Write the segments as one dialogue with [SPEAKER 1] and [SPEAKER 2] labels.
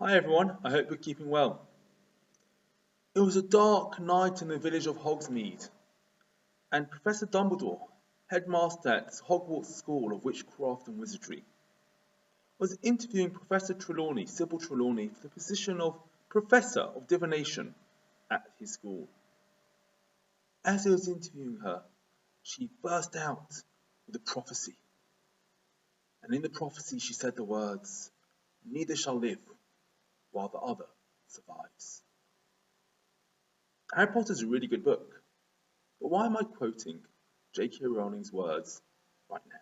[SPEAKER 1] Hi everyone, I hope you're keeping well. It was a dark night in the village of Hogsmeade, and Professor Dumbledore, headmaster at Hogwarts School of Witchcraft and Wizardry, was interviewing Professor Trelawney, Sybil Trelawney, for the position of Professor of Divination at his school. As he was interviewing her, she burst out with a prophecy. And in the prophecy she said the words, "Neither shall live while the other survives." Harry Potter is a really good book, but why am I quoting J.K. Rowling's words right now?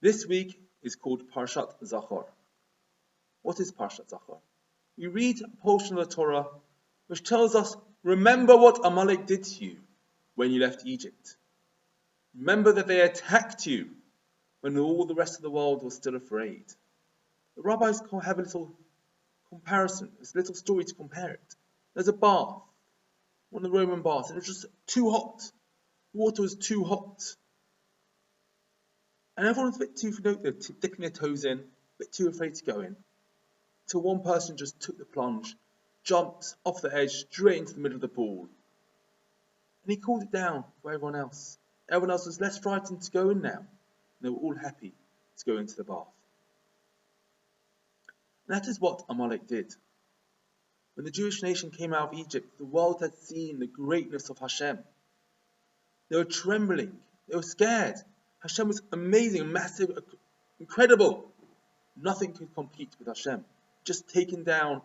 [SPEAKER 1] This week is called Parshat Zachor. What is Parshat Zachor? We read a portion of the Torah which tells us, remember what Amalek did to you when you left Egypt. Remember that they attacked you when all the rest of the world was still afraid. The rabbis have a little comparison, a little story to compare it. There's a bath, one of the Roman baths, and it was just too hot. The water was too hot. And everyone was a bit too dipping their toes in, a bit too afraid to go in. Till one person just took the plunge, jumped off the edge straight into the middle of the pool. And he called it down for everyone else. Everyone else was less frightened to go in now. And they were all happy to go into the bath. And that is what Amalek did. When the Jewish nation came out of Egypt, the world had seen the greatness of Hashem. They were trembling. They were scared. Hashem was amazing, massive, incredible. Nothing could compete with Hashem. Just taken down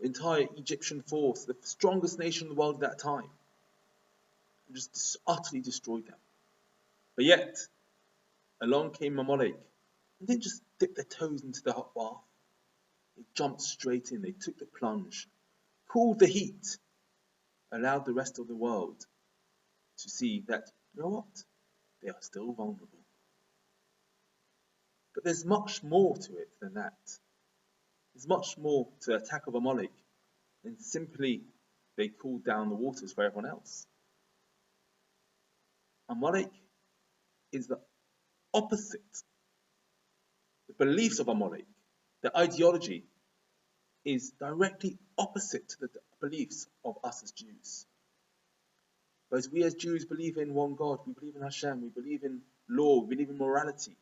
[SPEAKER 1] the entire Egyptian force, the strongest nation in the world at that time, and just utterly destroyed them. But yet, along came Amalek, and they didn't just dip their toes into the hot bath. They jumped straight in. They took the plunge, cooled the heat, allowed the rest of the world to see that, you know what, they are still vulnerable. But there's much more to it than that. There's much more to the attack of Amalek than simply they cooled down the waters for everyone else. Amalek is the opposite. The beliefs of Amalek, the ideology, is directly opposite to the beliefs of us as Jews. Whereas we as Jews believe in one God, we believe in Hashem, we believe in law, we believe in morality.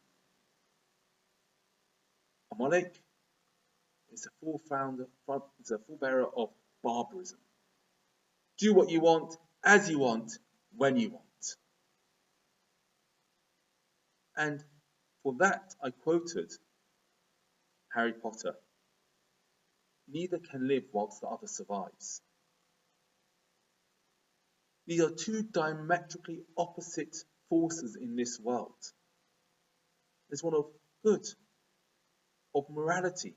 [SPEAKER 1] Amalek is a full bearer of barbarism. Do what you want, as you want, when you want. And for that I quoted Harry Potter. Neither can live whilst the other survives. These are two diametrically opposite forces in this world. There's one of good, of morality,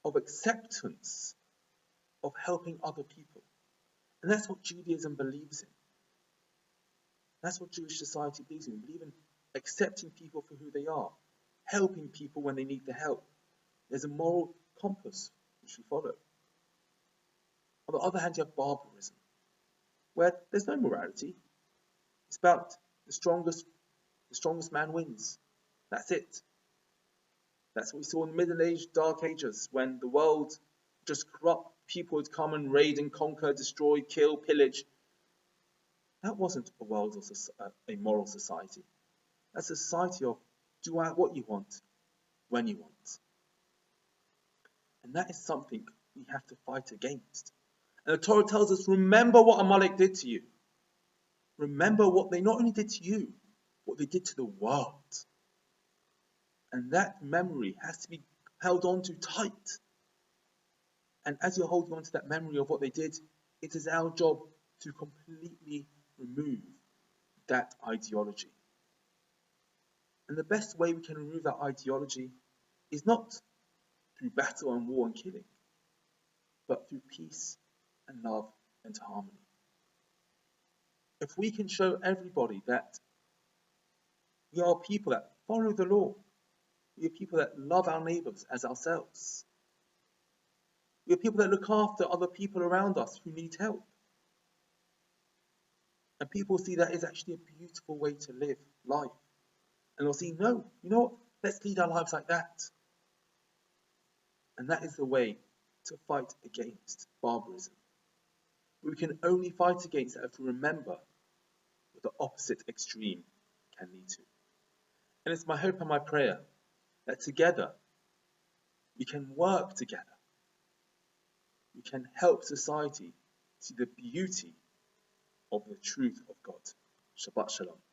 [SPEAKER 1] of acceptance, of helping other people. And that's what Judaism believes in. That's what Jewish society believes in. We believe in accepting people for who they are, helping people when they need the help. There's a moral compass which we follow. On the other hand, you have barbarism, where there's no morality. It's about the strongest man wins. That's it. That's what we saw in the Middle Age, Dark Ages, when the world, just corrupt people would come and raid and conquer, destroy, kill, pillage. That wasn't a world of a moral society. That's a society of do what you want, when you want. And that is something we have to fight against. And the Torah tells us, remember what Amalek did to you. Remember what they not only did to you, what they did to the world. And that memory has to be held on to tight. And as you're holding on to that memory of what they did, it is our job to completely remove that ideology. And the best way we can remove that ideology is not through battle and war and killing, but through peace and love and harmony. If we can show everybody that we are people that follow the law, we are people that love our neighbours as ourselves, we are people that look after other people around us who need help, and people see that is actually a beautiful way to live life, and they'll see, no, you know what, let's lead our lives like that. And that is the way to fight against barbarism. But we can only fight against it if we remember what the opposite extreme can lead to. And it's my hope and my prayer that together we can work together. We can help society see the beauty of the truth of God. Shabbat Shalom.